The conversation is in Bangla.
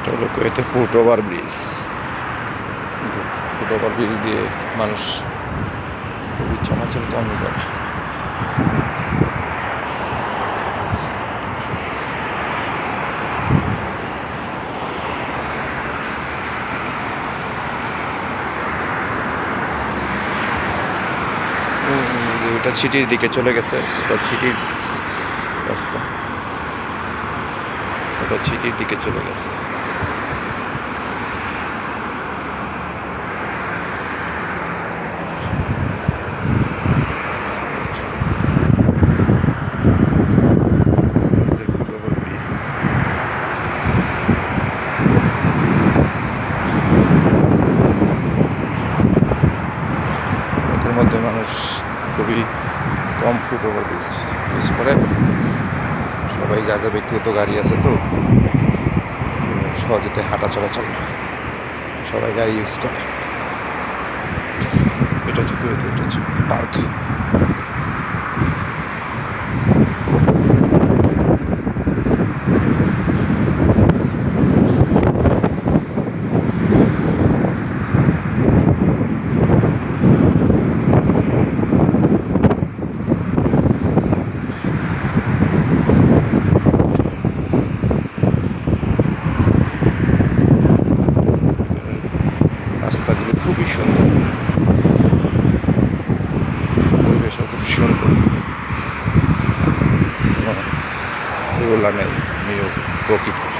এটা হলো কুয়েতে foot over bridge. Foot over bridge দিয়ে মানুষ খুবই চলাচল কমই করে। ওটা সিটির দিকে চলে গেছে, ওটা সিটির রাস্তা, ওটা সিটির দিকে চলে গেছে। এদের মধ্যে মানুষ খুবই কম ফুট ওভার ব্রিজ ইউজ করে। সবাই যা যা ব্যক্তিগত গাড়ি আছে তো সহজেতে হাঁটা চলাচল সবাই গাড়ি ইউজ করে। এটা হচ্ছে কুয়েতে, এটা হচ্ছে পার্ক। রাস্তাগুলো খুবই সুন্দর, পরিবেশও খুব সুন্দর, এগুলা নেই প্রকৃতির।